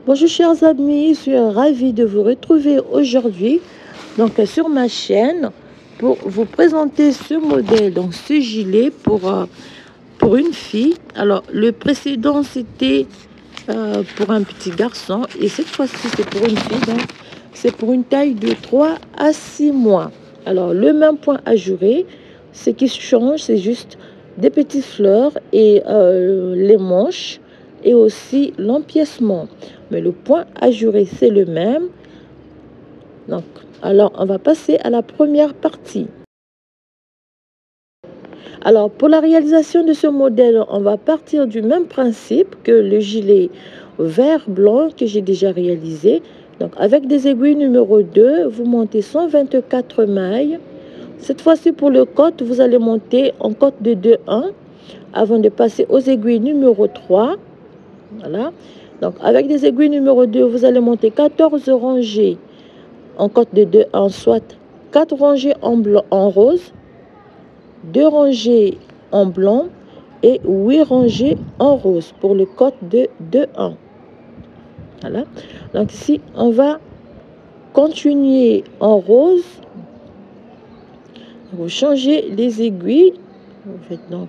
Bonjour chers amis, je suis ravie de vous retrouver aujourd'hui sur ma chaîne pour vous présenter ce modèle, donc ce gilet pour une fille. Alors le précédent c'était pour un petit garçon et cette fois-ci c'est pour une fille, donc c'est pour une taille de 3 à 6 mois. Alors le même point ajouré, ce qui change c'est juste des petites fleurs et les manches et aussi l'empiècement. Mais le point ajouré, c'est le même. Donc, alors, on va passer à la première partie. Alors, pour la réalisation de ce modèle, on va partir du même principe que le gilet vert-blanc que j'ai déjà réalisé. Donc, avec des aiguilles numéro 2, vous montez 124 mailles. Cette fois-ci, pour le côte, vous allez monter en côte de 2-1 avant de passer aux aiguilles numéro 3. Voilà. Donc, avec des aiguilles numéro 2, vous allez monter 14 rangées en côte de 2-1, soit 4 rangées en blanc, en rose, 2 rangées en blanc et 8 rangées en rose pour le côte de 2-1. Voilà. Donc, ici, on va continuer en rose. Vous changez les aiguilles. Vous faites donc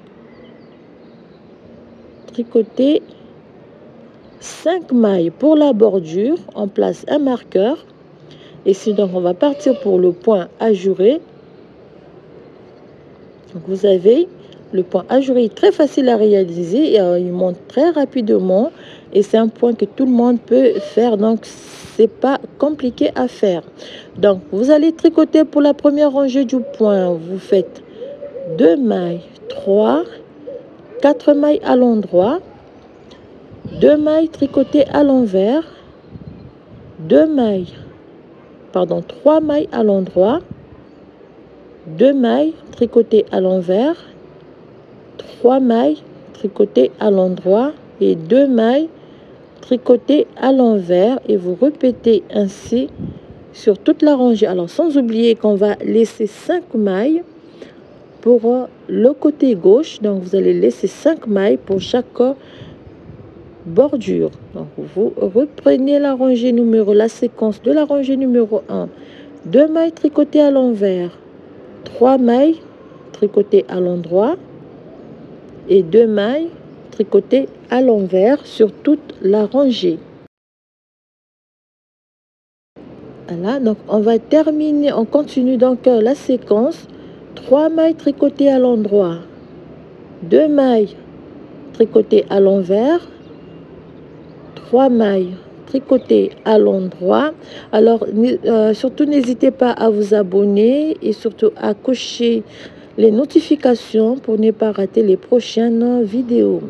tricoter 5 mailles pour la bordure. On place un marqueur. Ici, donc, on va partir pour le point ajouré. Donc, vous avez le point ajouré très facile à réaliser. Il monte très rapidement. Et c'est un point que tout le monde peut faire. Donc, c'est pas compliqué à faire. Donc, vous allez tricoter pour la première rangée du point. Vous faites 2 mailles, 3, 4 mailles à l'endroit, 2 mailles tricotées à l'envers, 3 mailles à l'endroit, 2 mailles tricotées à l'envers, 3 mailles tricotées à l'endroit et 2 mailles tricotées à l'envers, et vous répétez ainsi sur toute la rangée. Alors sans oublier qu'on va laisser 5 mailles pour le côté gauche, donc vous allez laisser 5 mailles pour chaque bordure. Donc vous reprenez la séquence de la rangée numéro 1, 2 mailles tricotées à l'envers, 3 mailles tricotées à l'endroit et 2 mailles tricotées à l'envers sur toute la rangée. Voilà, donc on va terminer, on continue donc la séquence. 3 mailles tricotées à l'endroit, 2 mailles tricotées à l'envers, 3 mailles tricotées à l'endroit. Alors surtout n'hésitez pas à vous abonner et surtout à cocher les notifications pour ne pas rater les prochaines vidéos.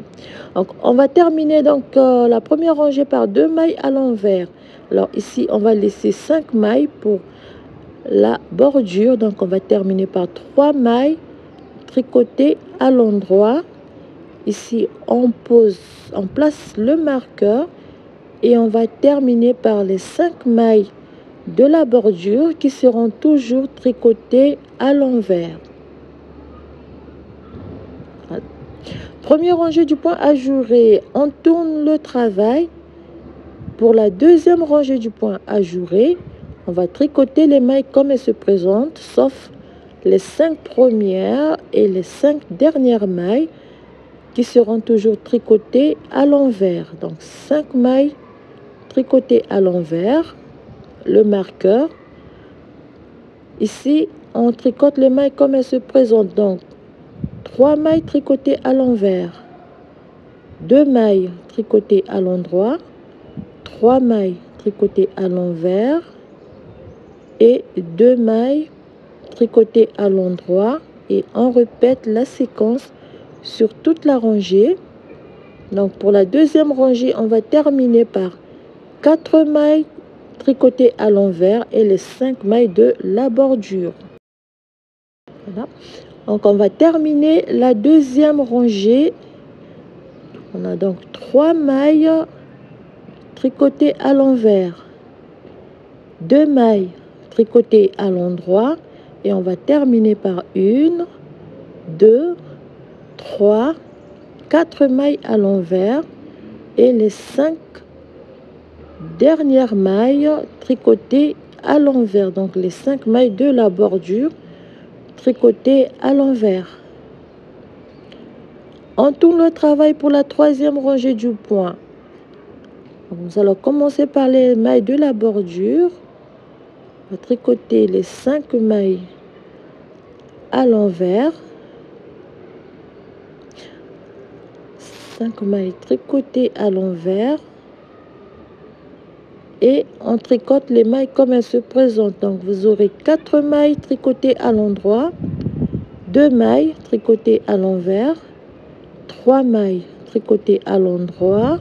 Donc on va terminer la première rangée par 2 mailles à l'envers. Alors ici on va laisser 5 mailles pour la bordure. Donc on va terminer par 3 mailles tricotées à l'endroit. Ici on place le marqueur et on va terminer par les 5 mailles de la bordure qui seront toujours tricotées à l'envers. Première rangée du point ajouré, on tourne le travail. Pour la deuxième rangée du point ajouré, on va tricoter les mailles comme elles se présentent, sauf les 5 premières et les 5 dernières mailles qui seront toujours tricotées à l'envers. Donc 5 mailles tricotées à l'envers, le marqueur. Ici, on tricote les mailles comme elles se présentent. Donc 3 mailles tricotées à l'envers, 2 mailles tricotées à l'endroit, 3 mailles tricotées à l'envers et 2 mailles tricotées à l'endroit, et on répète la séquence sur toute la rangée. Donc pour la deuxième rangée, on va terminer par 4 mailles tricotées à l'envers et les 5 mailles de la bordure. Voilà. Donc on va terminer la deuxième rangée. On a donc 3 mailles tricotées à l'envers, 2 mailles tricotées à l'endroit, et on va terminer par 1, 2, 3, 4 mailles à l'envers et les 5 dernière maille tricotée à l'envers, donc les 5 mailles de la bordure tricotées à l'envers. On tourne le travail pour la troisième rangée du point. Nous allons commencer par les mailles de la bordure. On va tricoter les 5 mailles à l'envers. 5 mailles tricotées à l'envers. Et on tricote les mailles comme elles se présentent. Donc vous aurez 4 mailles tricotées à l'endroit, 2 mailles tricotées à l'envers, 3 mailles tricotées à l'endroit,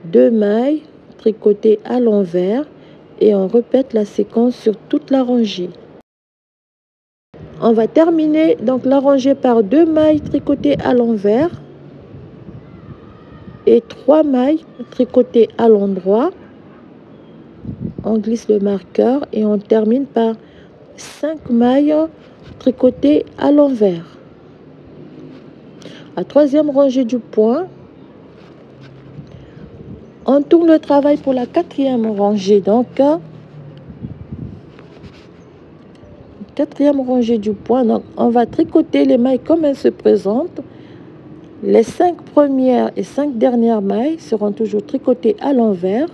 2 mailles tricotées à l'envers, et on répète la séquence sur toute la rangée. On va terminer donc la rangée par 2 mailles tricotées à l'envers et 3 mailles tricotées à l'endroit. On glisse le marqueur et on termine par 5 mailles tricotées à l'envers. La troisième rangée du point, on tourne le travail pour la quatrième rangée. Donc, quatrième rangée du point, donc on va tricoter les mailles comme elles se présentent. Les 5 premières et 5 dernières mailles seront toujours tricotées à l'envers.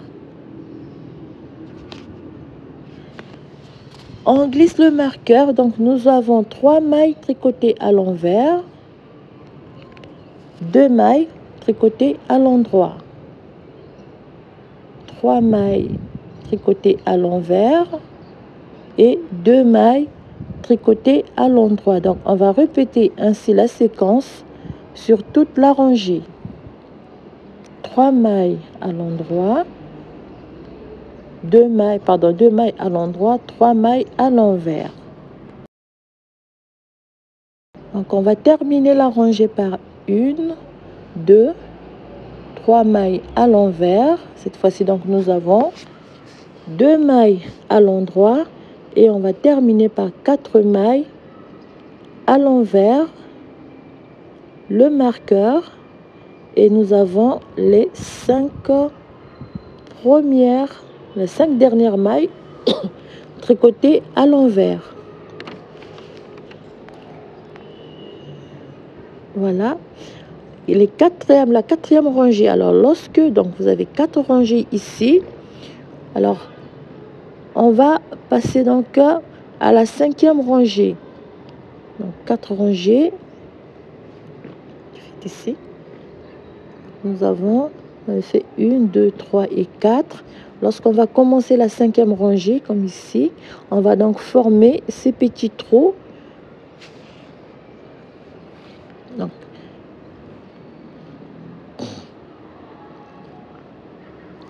On glisse le marqueur, donc nous avons 3 mailles tricotées à l'envers, 2 mailles tricotées à l'endroit, 3 mailles tricotées à l'envers et 2 mailles tricotées à l'endroit. Donc on va répéter ainsi la séquence sur toute la rangée. 3 mailles à l'endroit, 2 mailles à l'endroit, 3 mailles à l'envers. Donc on va terminer la rangée par 1, 2, 3 mailles à l'envers. Cette fois-ci donc nous avons 2 mailles à l'endroit et on va terminer par 4 mailles à l'envers, le marqueur, et nous avons les 5 dernières mailles tricotées à l'envers. Voilà. Et la quatrième rangée, alors lorsque donc vous avez 4 rangées ici, alors on va passer donc à la 5e rangée. Donc 4 rangées ici. Nous avons fait 1, 2, 3 et 4. Lorsqu'on va commencer la 5e rangée, comme ici, on va donc former ces petits trous. Donc,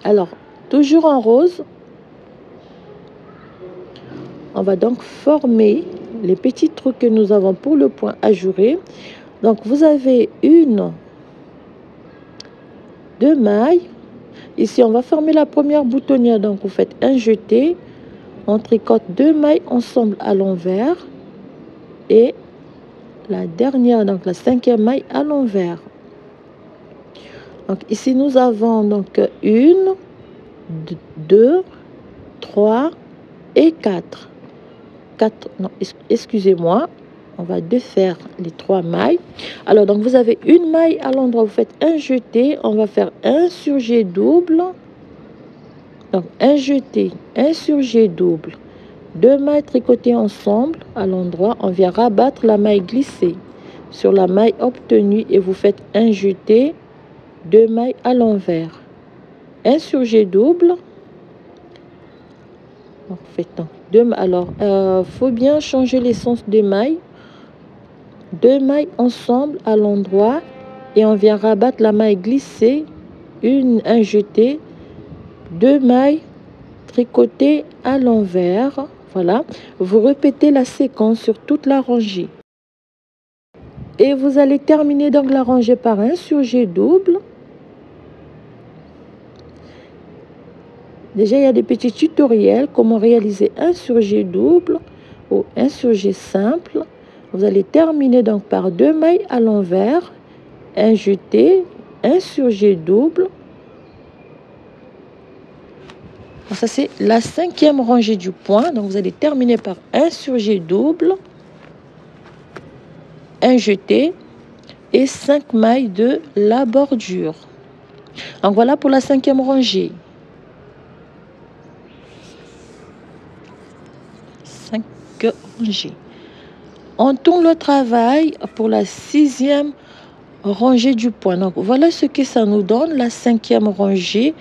alors, toujours en rose, on va donc former les petits trous que nous avons pour le point ajouré. Donc, vous avez 1, 2 mailles. Ici, on va former la première boutonnière. Donc, vous faites un jeté. On tricote 2 mailles ensemble à l'envers. Et la dernière, donc la 5e maille à l'envers. Donc, ici, nous avons donc 1, 2, 3 et 4. Non, excusez-moi. On va défaire les 3 mailles. Alors, donc, vous avez une maille à l'endroit, vous faites un jeté. On va faire un sur jet double. Donc, un jeté, un sur jet double. 2 mailles tricotées ensemble à l'endroit. On vient rabattre la maille glissée sur la maille obtenue et vous faites un jeté, 2 mailles à l'envers. Un sur jet double. On fait donc 2. Alors, faut bien changer les sens des mailles. 2 mailles ensemble à l'endroit et on vient rabattre la maille glissée, un jeté, 2 mailles tricotées à l'envers. Voilà, vous répétez la séquence sur toute la rangée et vous allez terminer donc la rangée par un sur jet double. Déjà, il y a des petits tutoriels comment réaliser un sur jet double ou un sur jet simple. Vous allez terminer donc par 2 mailles à l'envers, un jeté, un sur jet double, Ça, c'est la 5e rangée du point. Donc, vous allez terminer par un surjet double, un jeté et 5 mailles de la bordure. Donc, voilà pour la 5e rangée. 5 rangées. On tourne le travail pour la 6e rangée du point. Donc, voilà ce que ça nous donne, la 5e rangée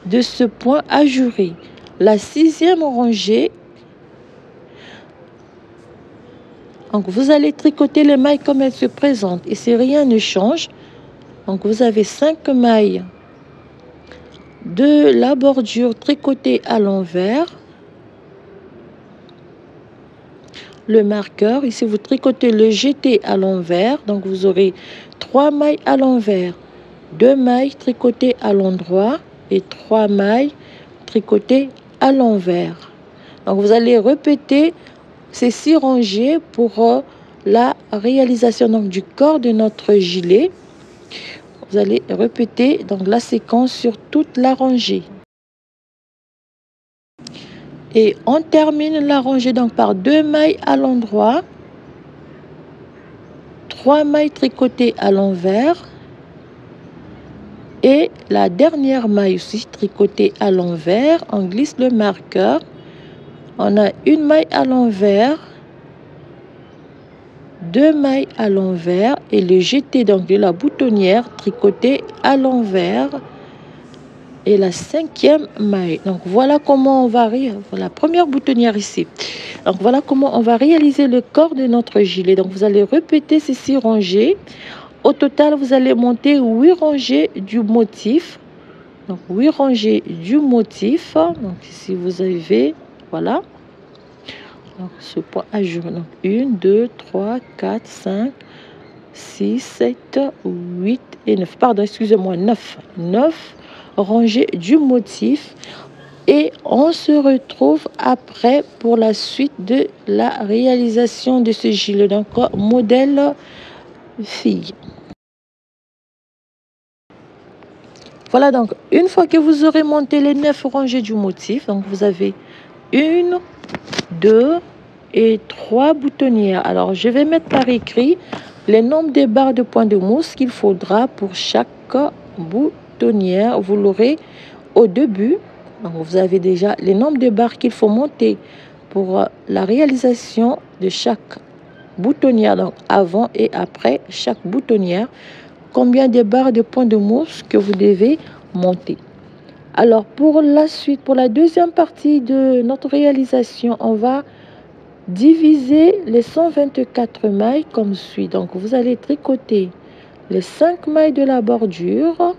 de ce point ajouré. La 6e rangée, donc vous allez tricoter les mailles comme elles se présentent. Et si rien ne change, donc vous avez 5 mailles de la bordure tricotée à l'envers. Le marqueur, ici vous tricotez le jeté à l'envers. Donc vous aurez 3 mailles à l'envers, 2 mailles tricotées à l'endroit et 3 mailles tricotées à l'envers. Donc vous allez répéter ces 6 rangées pour la réalisation donc, du corps de notre gilet. Vous allez répéter donc la séquence sur toute la rangée. Et on termine la rangée donc par 2 mailles à l'endroit, 3 mailles tricotées à l'envers et la dernière maille aussi tricotée à l'envers. On glisse le marqueur. On a une maille à l'envers, 2 mailles à l'envers et le jeté donc de la boutonnière tricotée à l'envers et la 5e maille. Donc voilà comment on va la première boutonnière ici. Donc voilà comment on va réaliser le corps de notre gilet. Donc vous allez répéter ces 6 rangées. Au total, vous allez monter 8 rangées du motif. Donc 8 rangées du motif. Donc ici vous avez, voilà. Donc ce point ajouré. Donc 1, 2, 3, 4, 5, 6, 7, 8 et 9. Pardon, excusez-moi, 9. 9 rangées du motif. Et on se retrouve après pour la suite de la réalisation de ce gilet. Donc modèle fille. Voilà, donc une fois que vous aurez monté les 9 rangées du motif, donc vous avez 1, 2 et 3 boutonnières. Alors je vais mettre par écrit les nombres des barres de points de mousse qu'il faudra pour chaque boutonnière. Vous l'aurez au début. Donc vous avez déjà les nombres de barres qu'il faut monter pour la réalisation de chaque boutonnière, donc avant et après chaque boutonnière. Combien de barres de points de mousse que vous devez monter. Alors pour la suite, pour la deuxième partie de notre réalisation, on va diviser les 124 mailles comme suit. Donc vous allez tricoter les 5 mailles de la bordure.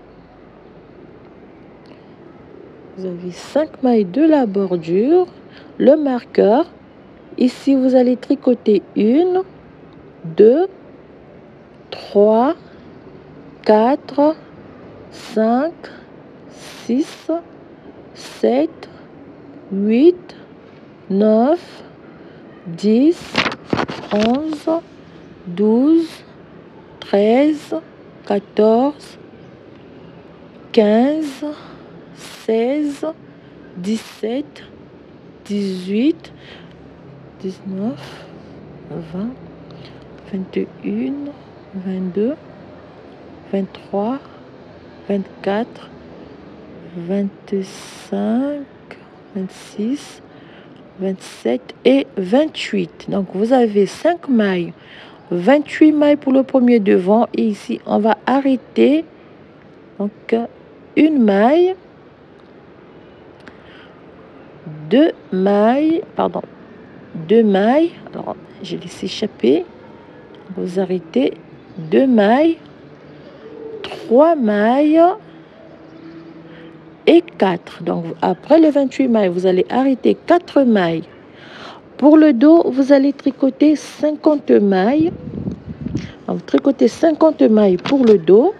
Vous avez 5 mailles de la bordure, le marqueur. Ici vous allez tricoter 1, 2, 3, 4, 5, 6, 7, 8, 9, 10, 11, 12, 13, 14, 15, 16, 17, 18, 19, 20, 21, 22, 23, 24, 25, 26, 27 et 28. Donc vous avez 5 mailles, 28 mailles pour le premier devant et ici on va arrêter donc une maille, 2 mailles, pardon, 2 mailles. Alors je laisse échapper. Vous arrêtez 2 mailles, 3 mailles et 4. Donc après les 28 mailles, vous allez arrêter 4 mailles. Pour le dos, vous allez tricoter 50 mailles. Donc tricotez 50 mailles pour le dos.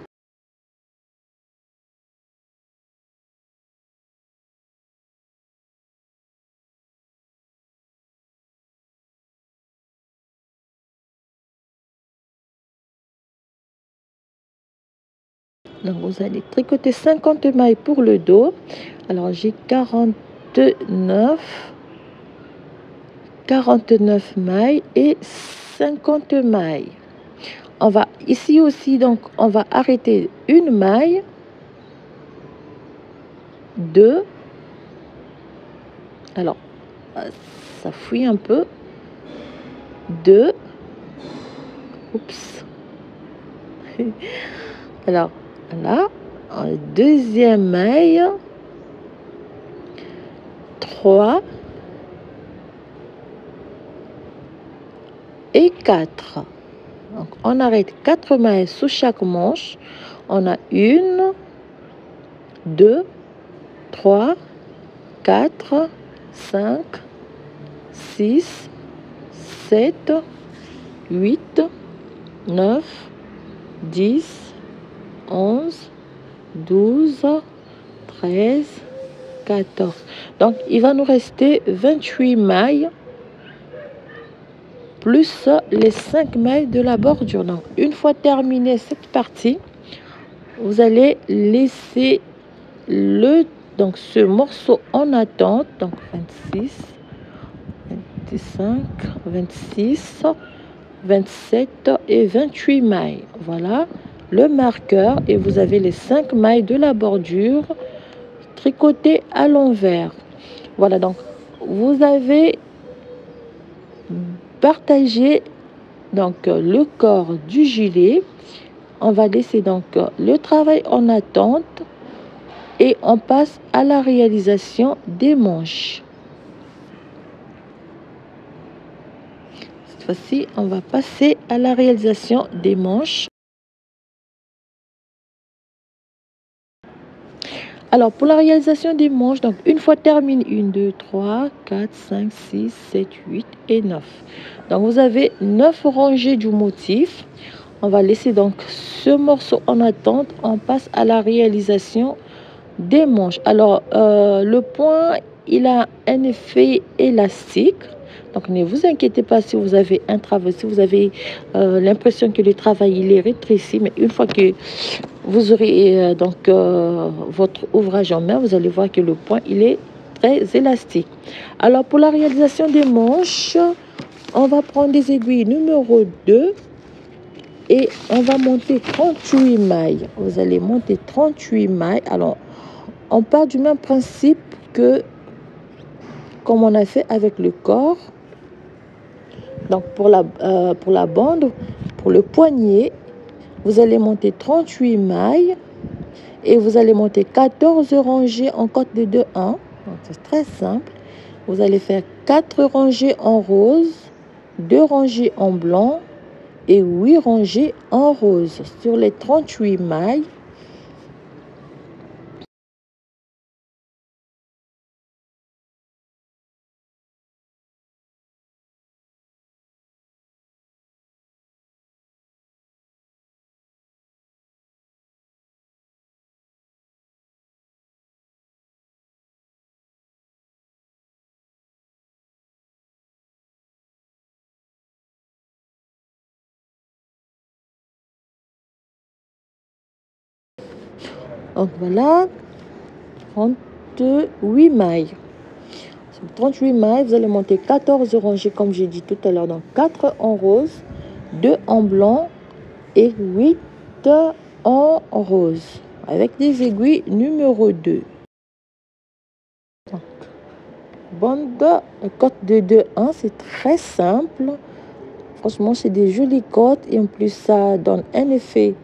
Donc vous allez tricoter 50 mailles pour le dos. Alors j'ai 40 49 mailles et 50 mailles. On va ici aussi, donc on va arrêter une maille, 2, alors ça fuit un peu, 2, oups, alors là, deuxième maille, 3 et 4. Donc on arrête 4 mailles sous chaque manche. On a 1, 2, 3, 4, 5, 6, 7, 8, 9, 10, 11, 12, 13, 14. Donc il va nous rester 28 mailles plus les 5 mailles de la bordure. Donc une fois terminée cette partie, vous allez laisser ce morceau en attente. Donc 26, 25, 26, 27 et 28 mailles. Voilà le marqueur, et vous avez les 5 mailles de la bordure tricotées à l'envers. Voilà, donc vous avez partagé donc le corps du gilet. On va laisser donc le travail en attente et on passe à la réalisation des manches. Cette fois-ci, on va passer à la réalisation des manches. Alors, pour la réalisation des manches, donc une fois terminé, 1, 2, 3, 4, 5, 6, 7, 8 et 9. Donc, vous avez 9 rangées du motif. On va laisser donc ce morceau en attente. On passe à la réalisation des manches. Alors, le point, il a un effet élastique. Donc, ne vous inquiétez pas si vous avez un travail, si vous avez l'impression que le travail il est rétréci, mais une fois que vous aurez votre ouvrage en main, vous allez voir que le point il est très élastique. Alors, pour la réalisation des manches, on va prendre des aiguilles numéro 2 et on va monter 38 mailles. Vous allez monter 38 mailles. Alors, on part du même principe que comme on a fait avec le corps. Donc pour la bande, pour le poignet, vous allez monter 38 mailles et vous allez monter 14 rangées en côte de 2, 1. Donc c'est très simple. Vous allez faire 4 rangées en rose, 2 rangées en blanc et 8 rangées en rose sur les 38 mailles. Donc voilà, 38 mailles. Sur 38 mailles, vous allez monter 14 rangées comme j'ai dit tout à l'heure. Donc 4 en rose, 2 en blanc et 8 en rose. Avec des aiguilles numéro 2. Donc, bande côte de 2, 1, c'est très simple. Franchement, c'est des jolies côtes et en plus ça donne un effet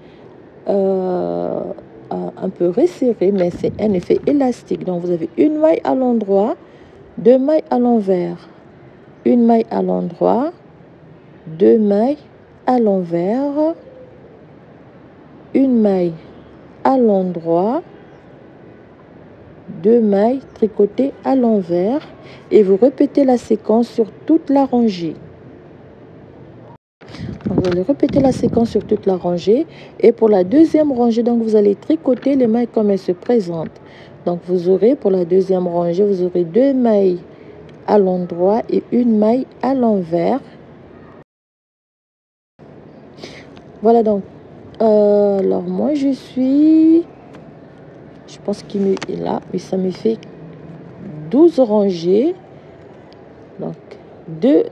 un peu resserré, mais c'est un effet élastique. Donc vous avez une maille à l'endroit, 2 mailles à l'envers, une maille à l'endroit, 2 mailles à l'envers, une maille à l'endroit, 2 mailles tricotées à l'envers et vous répétez la séquence sur toute la rangée. Donc, vous allez répéter la séquence sur toute la rangée et pour la deuxième rangée, donc vous allez tricoter les mailles comme elles se présentent. Donc vous aurez pour la deuxième rangée, vous aurez 2 mailles à l'endroit et une maille à l'envers. Voilà donc. Alors moi je pense qu'il est là, mais ça me fait 12 rangées. Donc 2,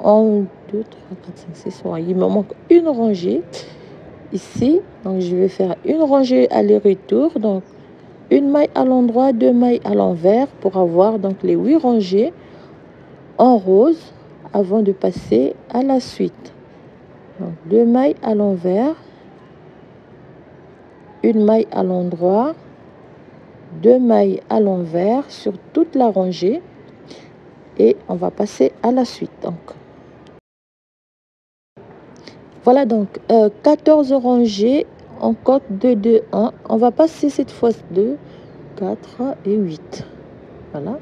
1, 2, 3, 4, 5, 6, il me manque une rangée ici. Donc je vais faire une rangée aller-retour, donc une maille à l'endroit, 2 mailles à l'envers pour avoir donc les 8 rangées en rose avant de passer à la suite. Donc 2 mailles à l'envers, une maille à l'endroit, 2 mailles à l'envers sur toute la rangée et on va passer à la suite. Donc voilà, donc 14 rangées en corde 2 2 1. On va passer cette fois 2 4 et 8. Voilà,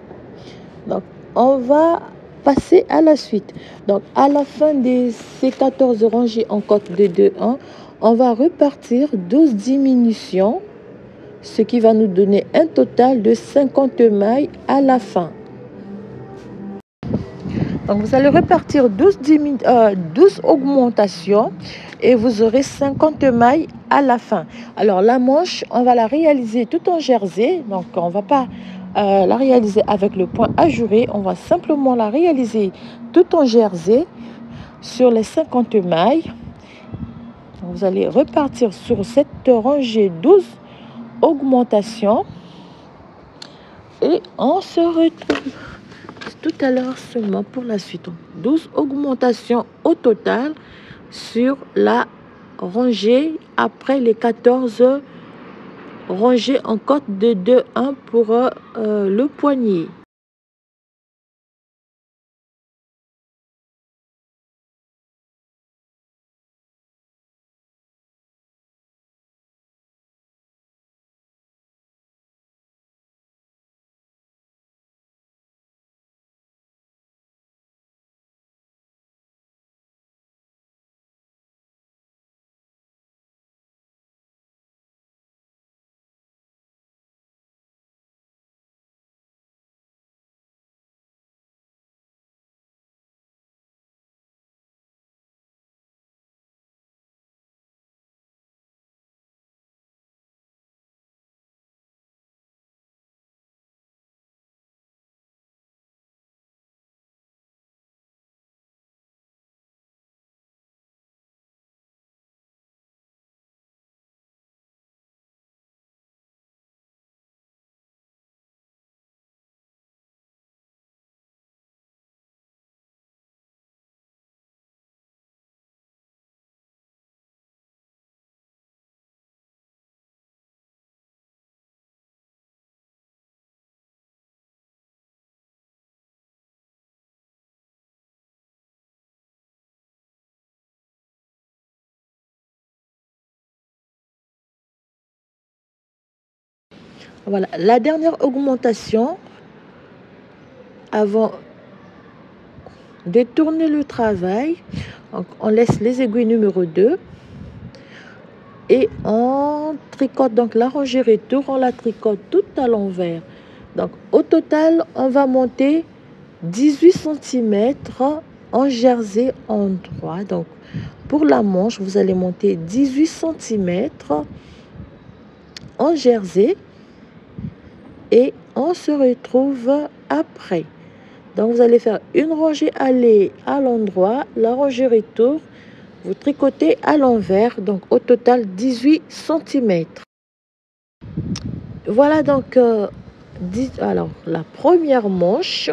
donc on va passer à la suite. Donc à la fin de ces 14 rangées en corde 2 2 1, on va repartir 12 diminutions, ce qui va nous donner un total de 50 mailles à la fin. Donc vous allez repartir 12 augmentations et vous aurez 50 mailles à la fin. Alors la manche, on va la réaliser tout en jersey. Donc on ne va pas la réaliser avec le point ajouré. On va simplement la réaliser tout en jersey sur les 50 mailles. Vous allez repartir sur cette rangée 12 augmentations. Et on se retrouve tout à l'heure seulement pour la suite. 12 augmentations au total sur la rangée après les 14 rangées en corde de 2 1 pour le poignet. Voilà, la dernière augmentation avant de tourner le travail. Donc, on laisse les aiguilles numéro 2 et on tricote donc la rangée retour, on la tricote tout à l'envers. Donc au total on va monter 18 cm en jersey en droit. Donc pour la manche vous allez monter 18 cm en jersey et on se retrouve après. Donc vous allez faire une rangée aller à l'endroit, la rangée retour, vous tricotez à l'envers, donc au total 18 cm. Voilà donc alors la première manche,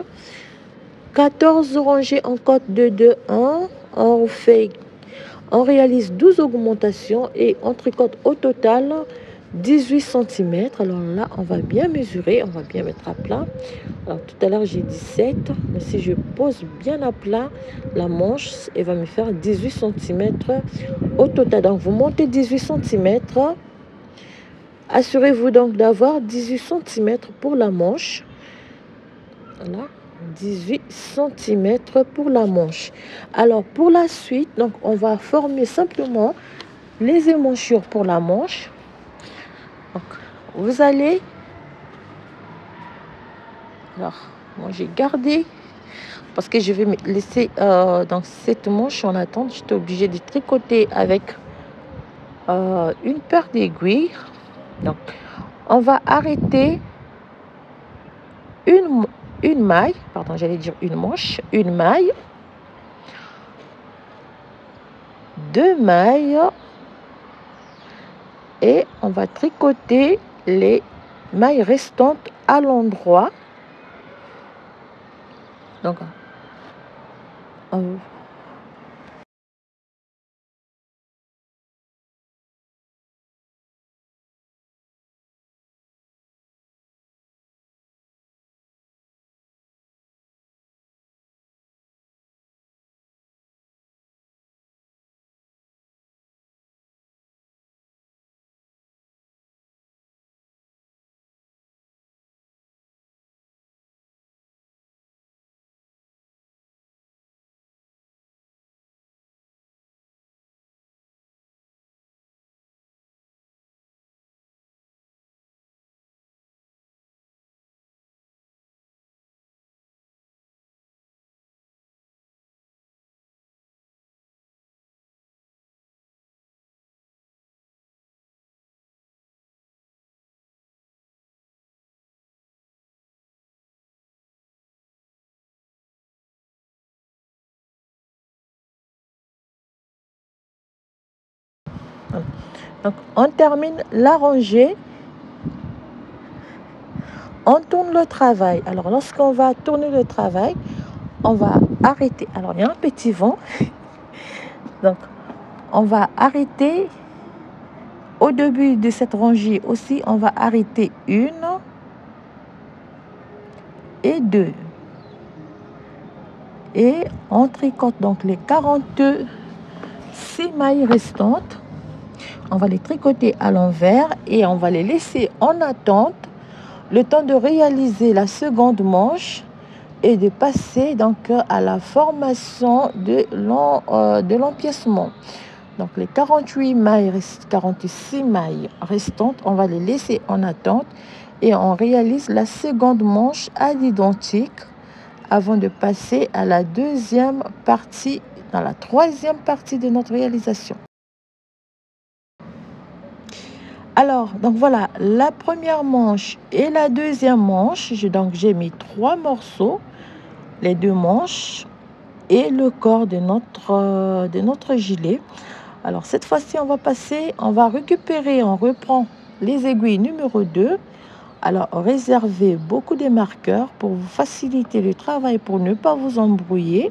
14 rangées en corde de 2 1, on réalise 12 augmentations et on tricote au total 18 cm. Alors là on va bien mesurer, on va bien mettre à plat. Alors tout à l'heure j'ai 17, mais si je pose bien à plat la manche, elle va me faire 18 cm au total. Donc vous montez 18 cm. Assurez-vous donc d'avoir 18 cm pour la manche. Voilà, 18 cm pour la manche. Alors pour la suite, donc on va former simplement les émanchures pour la manche. Donc, vous allez... Alors, moi j'ai gardé parce que je vais me laisser dans cette manche en attente. J'étais obligée de tricoter avec une paire d'aiguilles. Donc, on va arrêter une maille, pardon, j'allais dire une manche, une maille, 2 mailles et on va tricoter les mailles restantes à l'endroit. Donc, on termine la rangée. On tourne le travail. Alors, lorsqu'on va tourner le travail, on va arrêter. Alors, il y a un petit vent. Donc, on va arrêter. Au début de cette rangée aussi, on va arrêter 1 et 2. Et on tricote donc les 46 mailles restantes. On va les tricoter à l'envers et on va les laisser en attente le temps de réaliser la seconde manche et de passer donc à la formation de l'empiècement. Donc les 46 mailles restantes, on va les laisser en attente et on réalise la seconde manche à l'identique avant de passer à la deuxième partie, dans la troisième partie de notre réalisation. Alors, donc voilà, la première manche et la deuxième manche, j'ai mis 3 morceaux, les 2 manches et le corps de notre gilet. Alors, cette fois-ci, on va récupérer, on reprend les aiguilles numéro 2. Alors, réservez beaucoup de marqueurs pour vous faciliter le travail, pour ne pas vous embrouiller.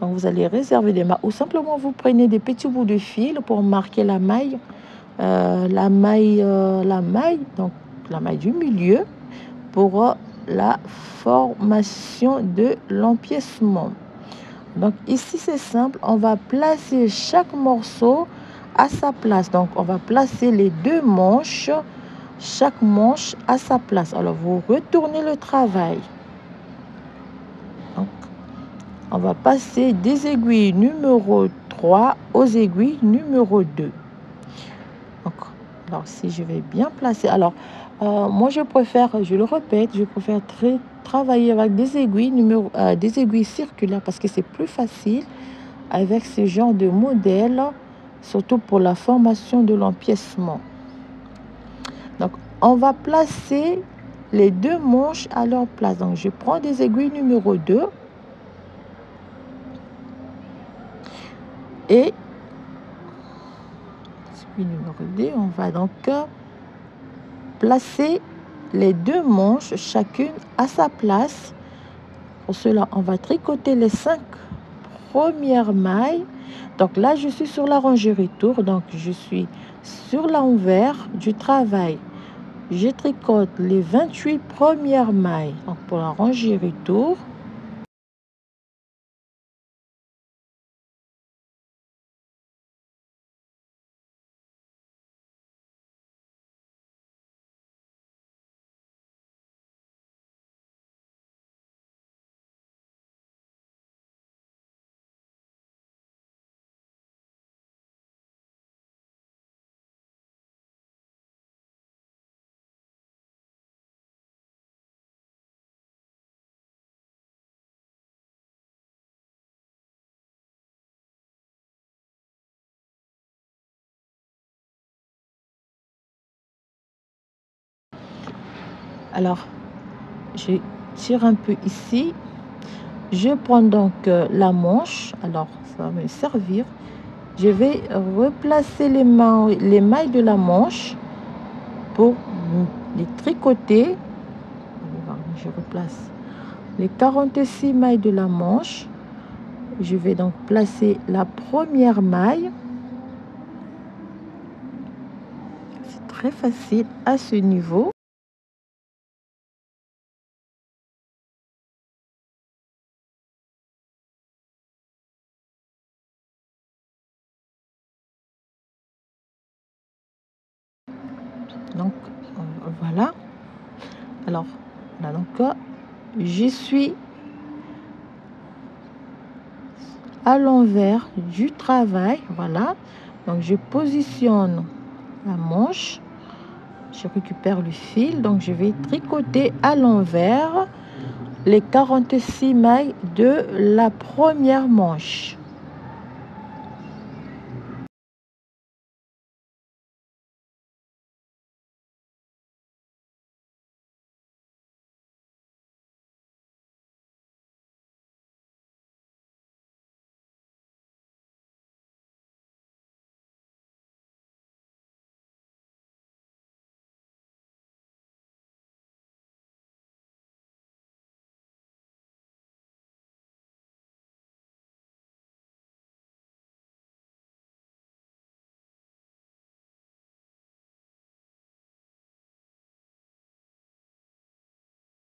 Donc, vous allez réserver des marques ou simplement vous prenez des petits bouts de fil pour marquer la maille. Donc la maille du milieu pour la formation de l'empiècement. Donc ici c'est simple, on va placer chaque morceau à sa place. Donc on va placer les 2 manches, chaque manche à sa place. Alors vous retournez le travail. Donc on va passer des aiguilles numéro 3 aux aiguilles numéro 2. Alors, si je vais bien placer... Alors, moi, je préfère, je le répète, je préfère travailler avec des aiguilles circulaires parce que c'est plus facile avec ce genre de modèle, surtout pour la formation de l'empiècement. Donc, on va placer les 2 manches à leur place. Donc, je prends des aiguilles numéro 2 et numéro 2, on va donc placer les 2 manches, chacune à sa place. Pour cela, on va tricoter les 5 premières mailles. Donc là, je suis sur la rangée retour. Donc, je suis sur l'envers du travail. Je tricote les 28 premières mailles. Donc, pour la rangée retour. Alors, j'ai tire un peu ici. Je prends donc la manche, alors ça va me servir. Je vais replacer les mailles de la manche pour les tricoter. Je replace les 46 mailles de la manche. Je vais donc placer la première maille. C'est très facile à ce niveau. Donc voilà. Alors là donc je suis à l'envers du travail. Voilà, donc je positionne la manche, je récupère le fil, donc je vais tricoter à l'envers les 46 mailles de la première manche.